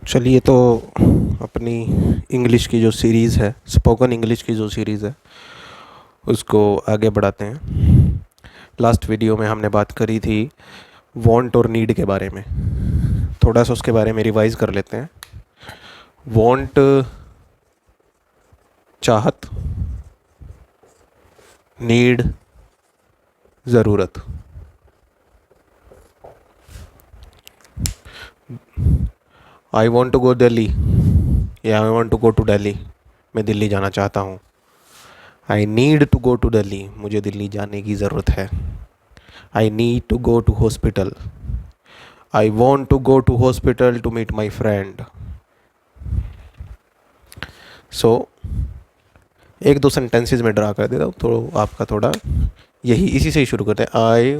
चलिए तो अपनी इंग्लिश की जो सीरीज़ है, स्पोकन इंग्लिश की जो सीरीज़ है, उसको आगे बढ़ाते हैं। लास्ट वीडियो में हमने बात करी थी वांट और नीड के बारे में। थोड़ा सा उसके बारे में रिवाइज़ कर लेते हैं। वांट चाहत, नीड ज़रूरत। I want to go Delhi या I want to go to Delhi, मैं दिल्ली जाना चाहता हूँ। I need to go to Delhi, मुझे दिल्ली जाने की ज़रूरत है। I need to go to hospital, I want to go to hospital to meet my friend. So एक दो सेंटेंसेस में ड्रा कर देता हूँ तो आपका थोड़ा यही इसी से ही शुरू करते हैं। I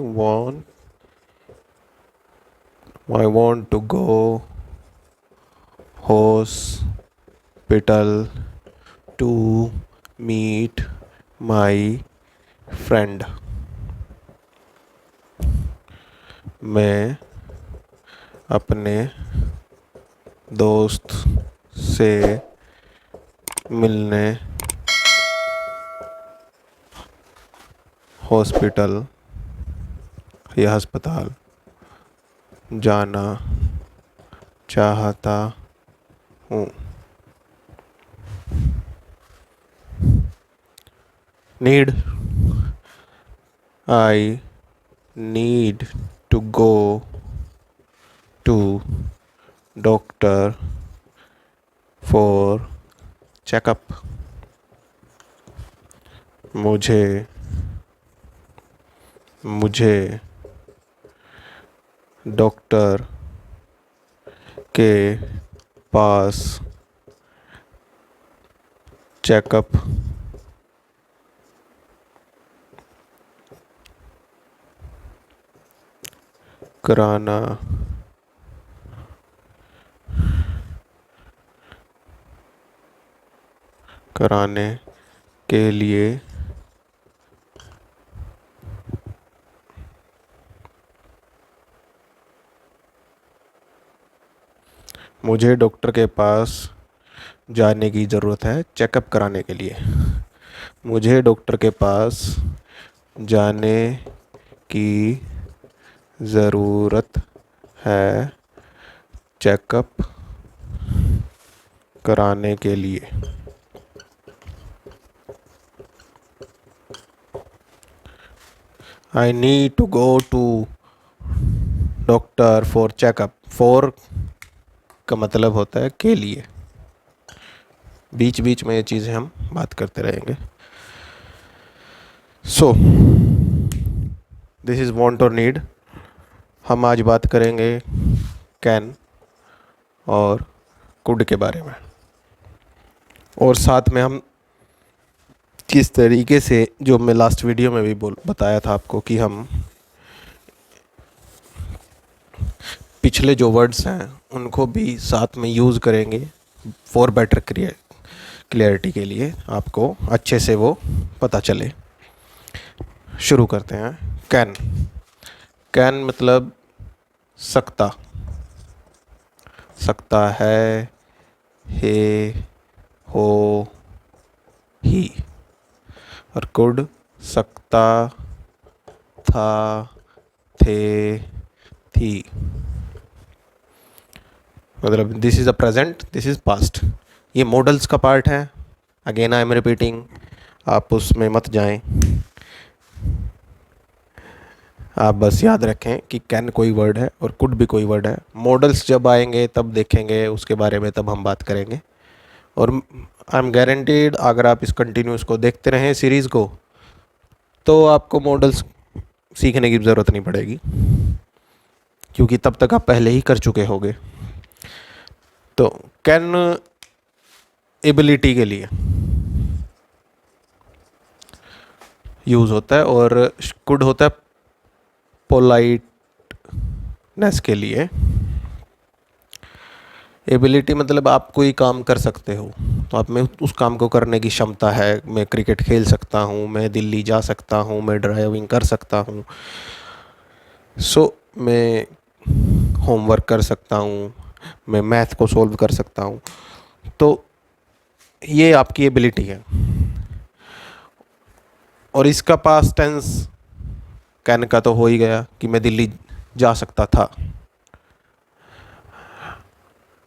want to go hospital to meet my friend. मैं अपने दोस्त से मिलने हॉस्पिटल या अस्पताल जाना चाहता हूँ। Need, I need to go to doctor for checkup. मुझे डॉक्टर के पास चेकअप कराने के लिए मुझे डॉक्टर के पास जाने की ज़रूरत है चेकअप कराने के लिए। मुझे डॉक्टर के पास जाने की ज़रूरत है चेकअप कराने के लिए। I need to go to doctor for checkup. For का मतलब होता है के लिए। बीच बीच में ये चीज़ें हम बात करते रहेंगे। सो दिस इज़ वांट और नीड। हम आज बात करेंगे कैन और कुड के बारे में, और साथ में हम किस तरीके से, जो मैं लास्ट वीडियो में भी बताया था आपको, कि हम पिछले जो वर्ड्स हैं उनको भी साथ में यूज़ करेंगे फॉर बेटर क्लियरिटी के लिए, आपको अच्छे से वो पता चले। शुरू करते हैं। कैन। कैन मतलब सकता है, हो, ही। और कुड सकता था, थे, थी। मतलब this is a present, this is past. ये मॉडल्स का पार्ट है। अगेन आई एम रिपीटिंग, आप उसमें मत जाएं। आप बस याद रखें कि कैन कोई वर्ड है और कुड भी कोई वर्ड है। मॉडल्स जब आएंगे तब देखेंगे उसके बारे में, तब हम बात करेंगे। और आई एम गारंटीड अगर आप इस कंटिन्यूस को देखते रहें सीरीज़ को, तो आपको मॉडल्स सीखने की ज़रूरत नहीं पड़ेगी, क्योंकि तब तक आप पहले ही कर चुके होंगे। तो कैन एबिलिटी के लिए यूज़ होता है, और कुड होता है पोलाइटनेस के लिए। एबिलिटी मतलब आप कोई काम कर सकते हो, तो आप में उस काम को करने की क्षमता है। मैं क्रिकेट खेल सकता हूँ, मैं दिल्ली जा सकता हूँ, मैं ड्राइविंग कर सकता हूँ, मैं होमवर्क कर सकता हूँ, मैं मैथ को सॉल्व कर सकता हूँ। तो ये आपकी एबिलिटी है। और इसका पास्ट टेंस कैन का तो हो ही गया कि मैं दिल्ली जा सकता था।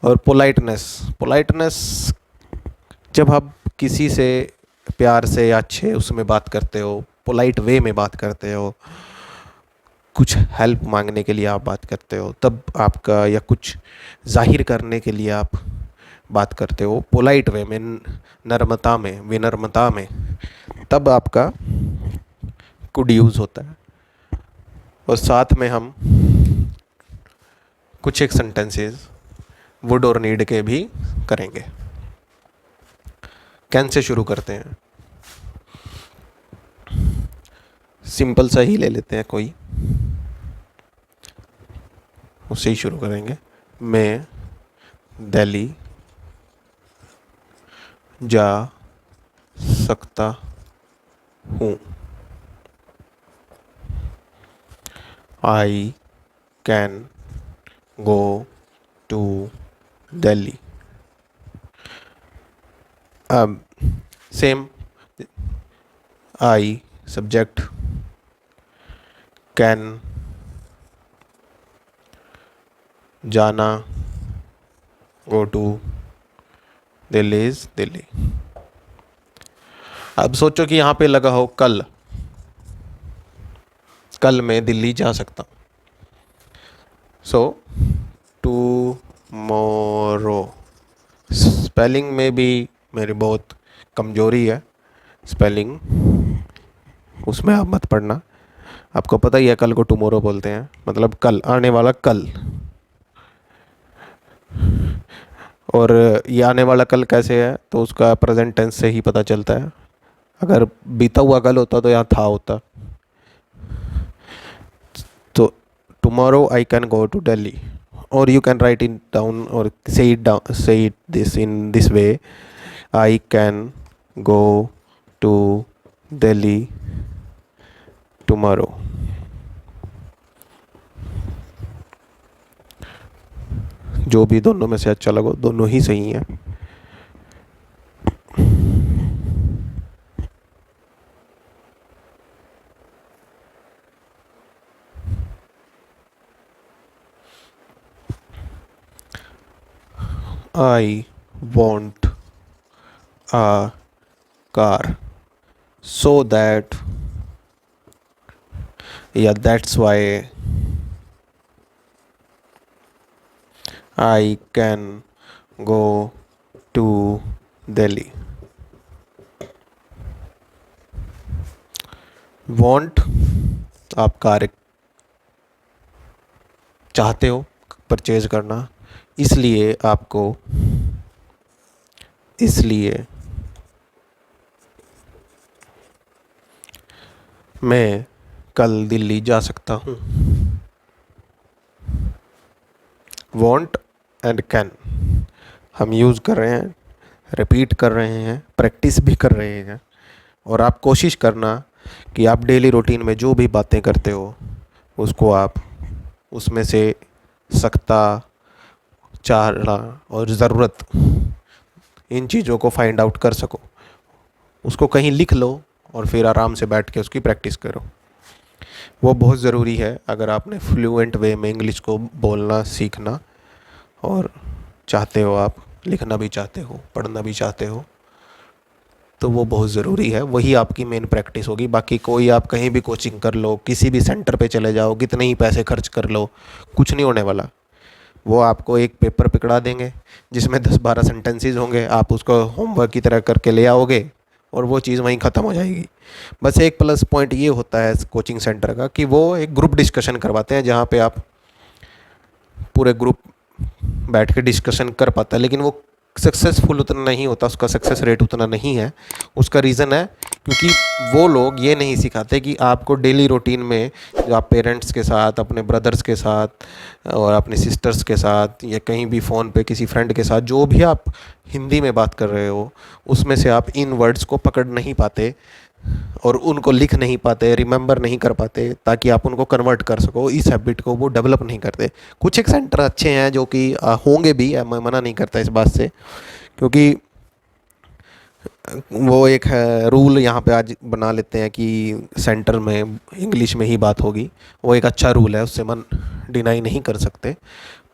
और पोलाइटनेस, पोलाइटनेस जब आप किसी से प्यार से या अच्छे उसमें बात करते हो, पोलाइट वे में बात करते हो, कुछ हेल्प मांगने के लिए आप बात करते हो तब आपका, या कुछ जाहिर करने के लिए आप बात करते हो पोलाइट वे में, नम्रता में, विनम्रता में, तब आपका कुड यूज़ होता है। और साथ में हम कुछ एक सेंटेंसेस वुड और नीड के भी करेंगे। कैन से शुरू करते हैं, सिंपल सा ही ले लेते हैं कोई, उससे ही शुरू करेंगे। मैं दिल्ली जा सकता हूँ। I can go to Delhi. अब सेम, आई सब्जेक्ट, कैन जाना, go to, Delhi is Delhi. अब सोचो कि यहाँ पे लगा हो कल, कल मैं दिल्ली जा सकता हूँ। सो टुमारो, स्पेलिंग में भी मेरी बहुत कमजोरी है, स्पेलिंग उसमें आप मत पढ़ना। आपको पता ही है कल को टुमारो बोलते हैं, मतलब कल, आने वाला कल। और ये आने वाला कल कैसे है, तो उसका प्रेजेंट टेंस से ही पता चलता है। अगर बीता हुआ कल होता तो यहाँ था होता। तो tomorrow I can go to Delhi, और you can write it down और say it this in this way, I can go to Delhi tomorrow. जो भी दोनों में से अच्छा लगो, दोनों ही सही हैं। I want a car so that, yeah, that's why I can go to Delhi. Want, आप कार चाहते हो परचेज करना, इसलिए आपको, इसलिए मैं कल दिल्ली जा सकता हूँ। want एंड कैन हम यूज़ कर रहे हैं, रिपीट कर रहे हैं, प्रैक्टिस भी कर रहे हैं। और आप कोशिश करना कि आप डेली रूटीन में जो भी बातें करते हो उसको आप उसमें से सकता, चाहना और ज़रूरत, इन चीज़ों को फाइंड आउट कर सको। उसको कहीं लिख लो और फिर आराम से बैठ के उसकी प्रैक्टिस करो। वो बहुत ज़रूरी है अगर आपने फ्लुएंट वे में इंग्लिश को बोलना सीखना और चाहते हो, आप लिखना भी चाहते हो, पढ़ना भी चाहते हो, तो वो बहुत ज़रूरी है। वही आपकी मेन प्रैक्टिस होगी। बाकी कोई आप कहीं भी कोचिंग कर लो, किसी भी सेंटर पे चले जाओ, कितने ही पैसे खर्च कर लो, कुछ नहीं होने वाला। वो आपको एक पेपर पकड़ा देंगे जिसमें 10-12 सेंटेंसेस होंगे, आप उसको होमवर्क की तरह करके ले आओगे और वो चीज़ वहीं ख़त्म हो जाएगी। बस एक प्लस पॉइंट ये होता है कोचिंग सेंटर का कि वो एक ग्रुप डिस्कशन करवाते हैं जहाँ पे आप पूरे ग्रुप बैठ के डिस्कशन कर पाता है, लेकिन वो सक्सेसफुल उतना नहीं होता, उसका सक्सेस रेट उतना नहीं है। उसका रीज़न है क्योंकि वो लोग ये नहीं सिखाते कि आपको डेली रूटीन में जो आप पेरेंट्स के साथ, अपने ब्रदर्स के साथ और अपने सिस्टर्स के साथ या कहीं भी फ़ोन पे किसी फ्रेंड के साथ जो भी आप हिंदी में बात कर रहे हो, उसमें से आप इन वर्ड्स को पकड़ नहीं पाते और उनको लिख नहीं पाते, रिमेंबर नहीं कर पाते, ताकि आप उनको कन्वर्ट कर सको, इस हैबिट को वो डेवलप नहीं करते। कुछ एक सेंटर अच्छे हैं जो कि होंगे भी, मैं मना नहीं करता इस बात से, क्योंकि वो एक है रूल यहाँ पे आज बना लेते हैं कि सेंटर में इंग्लिश में ही बात होगी। वो एक अच्छा रूल है, उससे मन डिनाई नहीं कर सकते।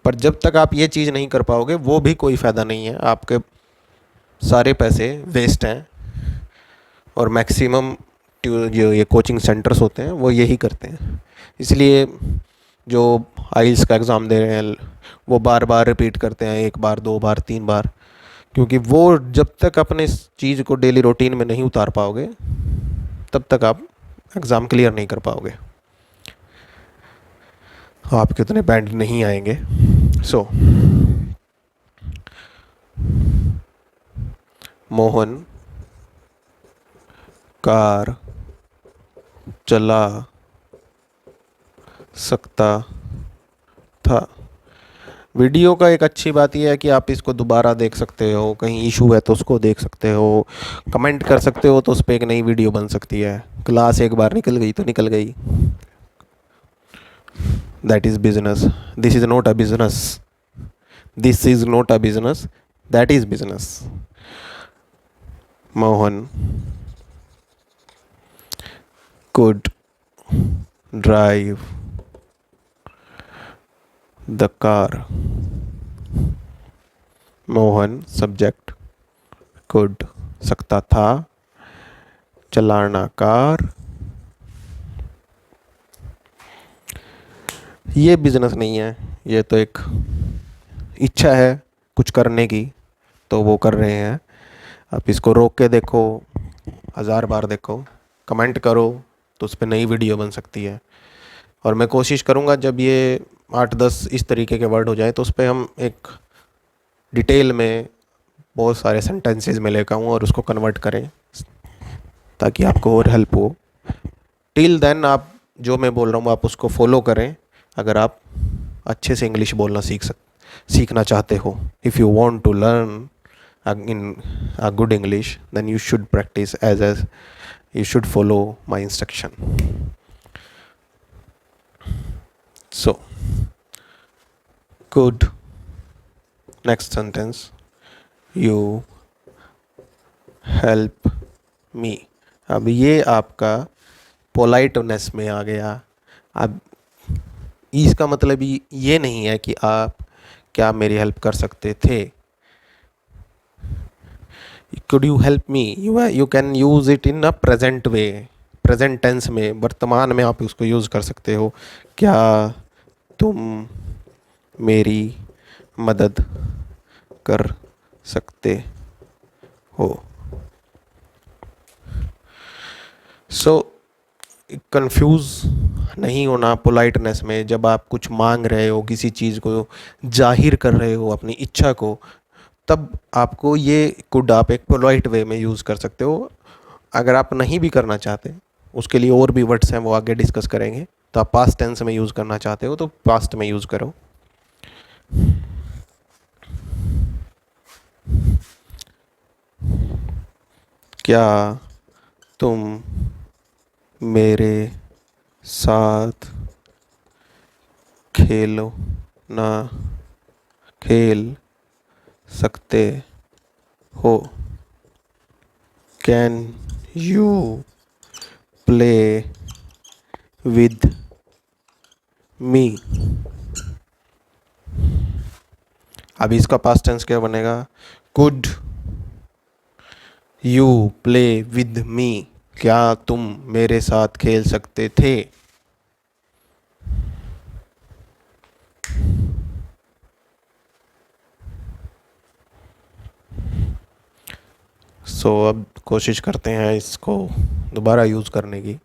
पर जब तक आप ये चीज़ नहीं कर पाओगे, वो भी कोई फ़ायदा नहीं है, आपके सारे पैसे वेस्ट हैं। और मैक्सिमम जो ये कोचिंग सेंटर्स होते हैं वो यही करते हैं। इसलिए जो आइल्स का एग्ज़ाम दे रहे हैं वो बार बार रिपीट करते हैं, एक बार, दो बार, तीन बार, क्योंकि वो जब तक अपने इस चीज़ को डेली रूटीन में नहीं उतार पाओगे तब तक आप एग्ज़ाम क्लियर नहीं कर पाओगे, आपके उतने बैंड नहीं आएंगे। सो मोहन कार चला सकता था। वीडियो का एक अच्छी बात यह है कि आप इसको दोबारा देख सकते हो, कहीं इशू है तो उसको देख सकते हो, कमेंट कर सकते हो, तो उस पर एक नई वीडियो बन सकती है। क्लास एक बार निकल गई तो निकल गई। That is business, this is not a business, this is not a business, that is business. Mohan could drive the car। Mohan subject, could सकता था, चलाना कार। ये बिजनेस नहीं है, ये तो एक इच्छा है कुछ करने की, तो वो कर रहे हैं। आप इसको रोक के देखो, 1000 बार देखो, कमेंट करो, तो उस पर नई वीडियो बन सकती है। और मैं कोशिश करूँगा जब ये 8-10 इस तरीके के वर्ड हो जाए तो उस पर हम एक डिटेल में बहुत सारे सेंटेंसेस में लेकर आऊँ और उसको कन्वर्ट करें, ताकि आपको और हेल्प हो। टिल देन आप जो मैं बोल रहा हूँ आप उसको फॉलो करें, अगर आप अच्छे से इंग्लिश बोलना सीखना चाहते हो। If you want to learn in a good English, then you should practice as you should follow my instruction. So could, next sentence, you help me। अब ये आपका पोलाइटनेस में आ गया। अब इसका मतलब ये नहीं है कि आप क्या मेरी हेल्प कर सकते थे। could you help me, you can use it in a present way, present tense में, वर्तमान में आप उसको यूज़ कर सकते हो। क्या तुम मेरी मदद कर सकते हो। सो कंफ्यूज नहीं होना पोलाइटनेस में। जब आप कुछ मांग रहे हो, किसी चीज़ को जाहिर कर रहे हो, अपनी इच्छा को, तब आपको ये कुड आप एक पोलाइट वे में यूज़ कर सकते हो। अगर आप नहीं भी करना चाहते, उसके लिए और भी वर्ड्स हैं, वो आगे डिस्कस करेंगे। तो आप पास्ट टेंस में यूज़ करना चाहते हो तो पास्ट में यूज़ करो। क्या तुम मेरे साथ खेल सकते हो। Can you play with me. अब इसका पास्ट टेंस क्या बनेगा? Could you play with me. क्या तुम मेरे साथ खेल सकते थे। अब कोशिश करते हैं इसको दोबारा यूज़ करने की।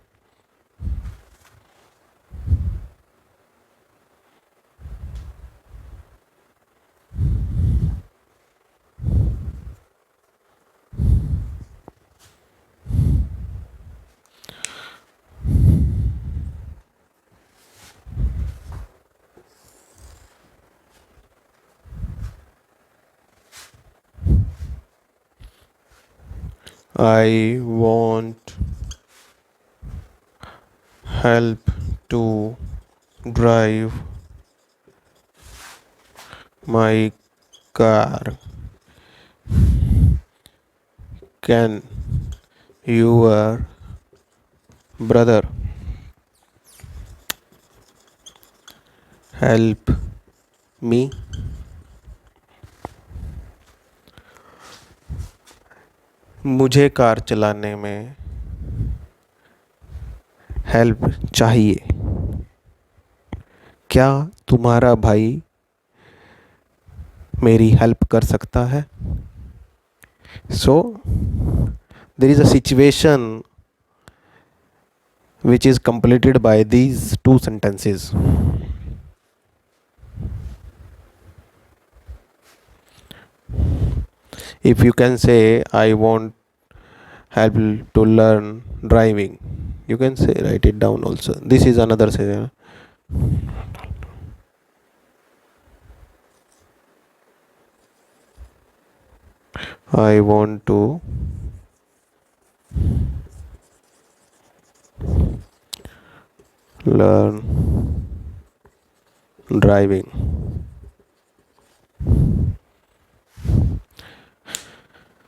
I want help to drive my car? Can your brother help me? मुझे कार चलाने में हेल्प चाहिए। क्या तुम्हारा भाई मेरी हेल्प कर सकता है? So there is a situation which is completed by these two sentences. If you can say I want help to learn driving, you can say write it down also. This is another say I want to learn driving.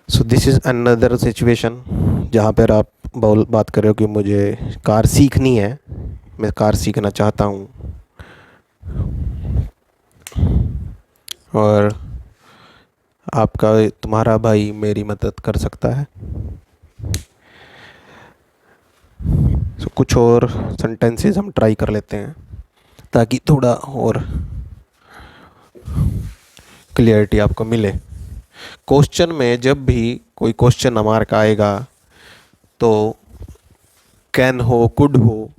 So this is another situation जहाँ पर आप बात कर रहे हो कि मुझे car सीखनी है, मैं कार सीखना चाहता हूँ और तुम्हारा भाई मेरी मदद कर सकता है। So कुछ और सेंटेंसेस हम ट्राई कर लेते हैं ताकि थोड़ा और क्लियरिटी आपको मिले। क्वेश्चन में जब भी कोई क्वेश्चन मार्क आएगा तो कैन हो, कुड हो,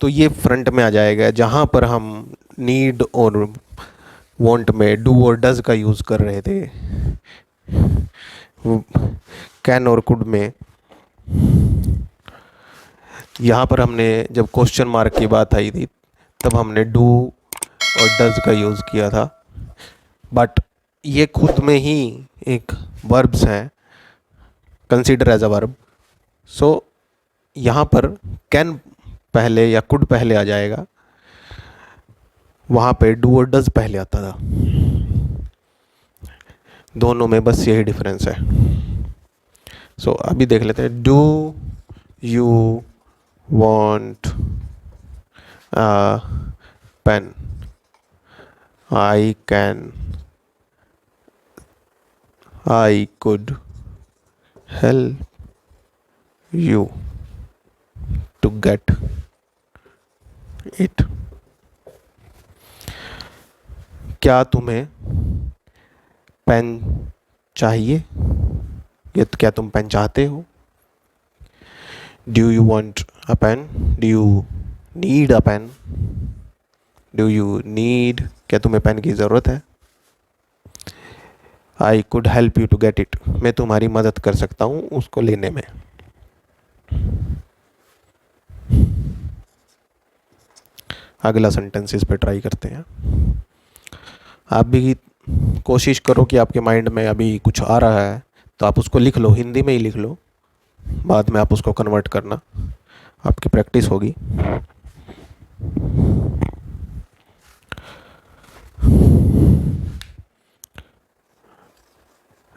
तो ये फ्रंट में आ जाएगा। जहाँ पर हम नीड और वांट में डू और डज का यूज़ कर रहे थे, कैन और कुड में, यहाँ पर हमने जब क्वेश्चन मार्क की बात आई थी तब हमने डू और डज का यूज़ किया था। बट ये खुद में ही एक वर्ब्स हैं, कंसीडर एज अ वर्ब। सो यहाँ पर कैन पहले या कुड पहले आ जाएगा, वहाँ पे डू और डज पहले आता था। दोनों में बस यही डिफरेंस है। सो अभी देख लेते हैं। Do you want a pen? I could help you to get it. क्या तुम्हें पेन चाहिए? या तो क्या तुम पेन चाहते हो? Do you want a pen? Do you need a pen? Do you need, क्या तुम्हें पेन की ज़रूरत है? I could help you to get it. मैं तुम्हारी मदद कर सकता हूँ उसको लेने में। अगला सेंटेंस इस पे ट्राई करते हैं। आप भी कोशिश करो कि आपके माइंड में अभी कुछ आ रहा है तो आप उसको लिख लो, हिंदी में ही लिख लो, बाद में आप उसको कन्वर्ट करना, आपकी प्रैक्टिस होगी।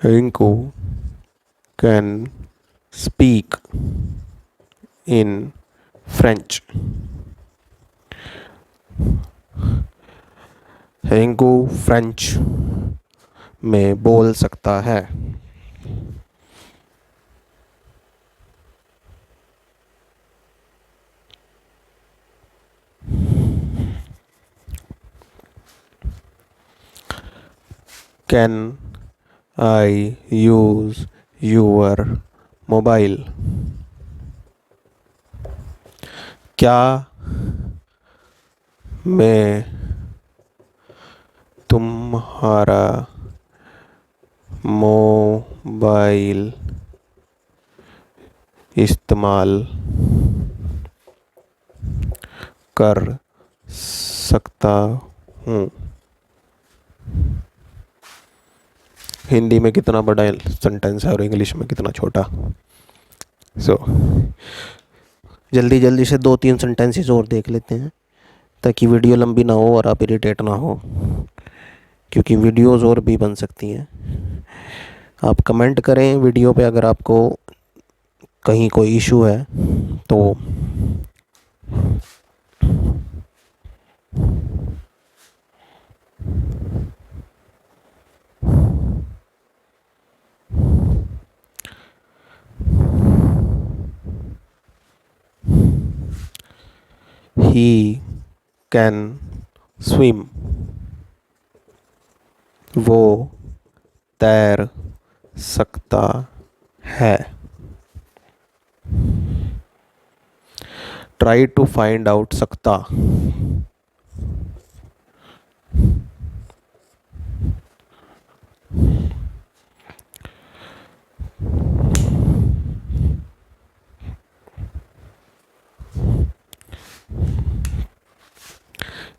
Rinku can speak in French. Rinku French में बोल सकता है। Can I use your mobile? क्या मैं तुम्हारा मोबाइल इस्तेमाल कर सकता हूँ? हिंदी में कितना बड़ा सेंटेंस है और इंग्लिश में कितना छोटा। सो जल्दी जल्दी से 2-3 सेंटेंसेस और देख लेते हैं ताकि वीडियो लंबी ना हो और आप इरिटेट ना हो, क्योंकि वीडियोस और भी बन सकती हैं। आप कमेंट करें वीडियो पे अगर आपको कहीं कोई इशू है तो। ही कैन स्विम, वो तैर सकता है। ट्राई टू फाइंड आउट सकता,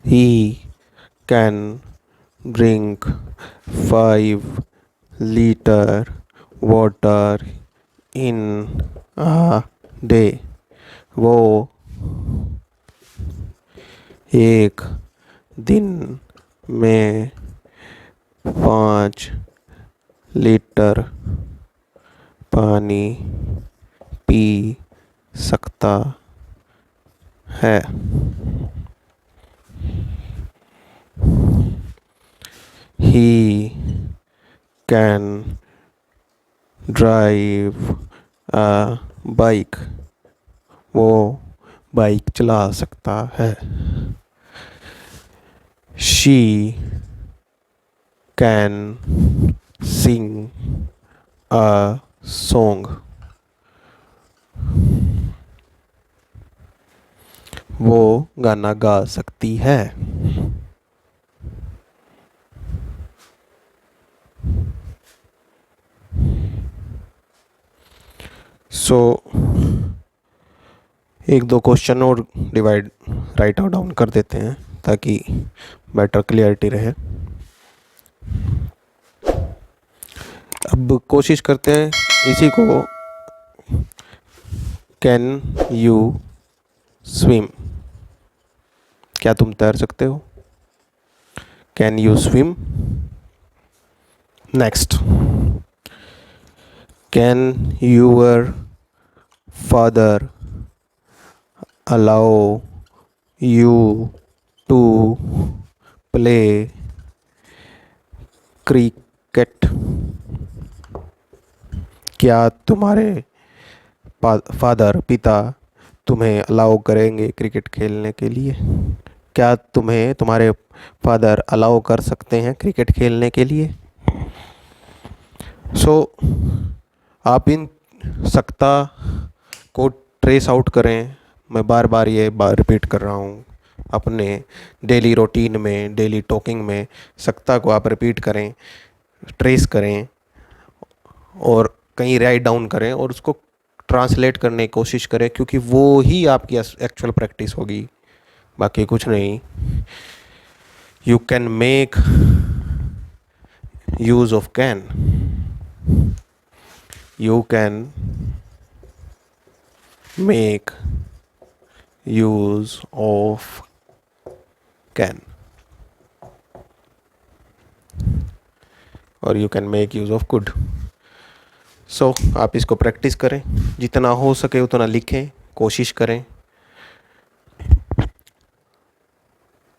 he can drink 5 liter water in a day, वो एक दिन में 5 लीटर पानी पी सकता है। He can drive a bike, वो बाइक चला सकता है। She can sing a song, वो गाना गा सकती है। सो एक दो क्वेश्चन और डिवाइड राइट आउट डाउन कर देते हैं ताकि बेटर क्लियरिटी रहे। अब कोशिश करते हैं इसी को। कैन यू स्विम, क्या तुम तैर सकते हो? Can you swim. Next, can your father allow you to play cricket, क्या तुम्हारे फादर पिता तुम्हें अलाउ करेंगे क्रिकेट खेलने के लिए? क्या तुम्हारे फादर अलाउ कर सकते हैं क्रिकेट खेलने के लिए? आप इन सकता को ट्रेस आउट करें। मैं बार बार ये रिपीट कर रहा हूँ। अपने डेली रूटीन में, डेली टॉकिंग में सकता को आप रिपीट करें, ट्रेस करें और कहीं राइट डाउन करें और उसको ट्रांसलेट करने की कोशिश करें, क्योंकि वो ही आपकी एक्चुअल प्रैक्टिस होगी, बाकी कुछ नहीं। You can make use of can, you can make use of can और you can make use of could। आप इसको प्रैक्टिस करें, जितना हो सके उतना लिखें, कोशिश करें।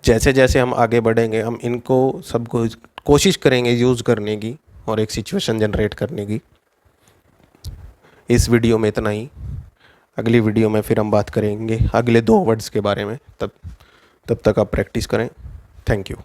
जैसे जैसे हम आगे बढ़ेंगे हम इनको सबको कोशिश करेंगे यूज़ करने की और एक सिचुएशन जनरेट करने की। इस वीडियो में इतना ही। अगली वीडियो में फिर हम बात करेंगे अगले 2 वर्ड्स के बारे में। तब तक आप प्रैक्टिस करें। Thank you.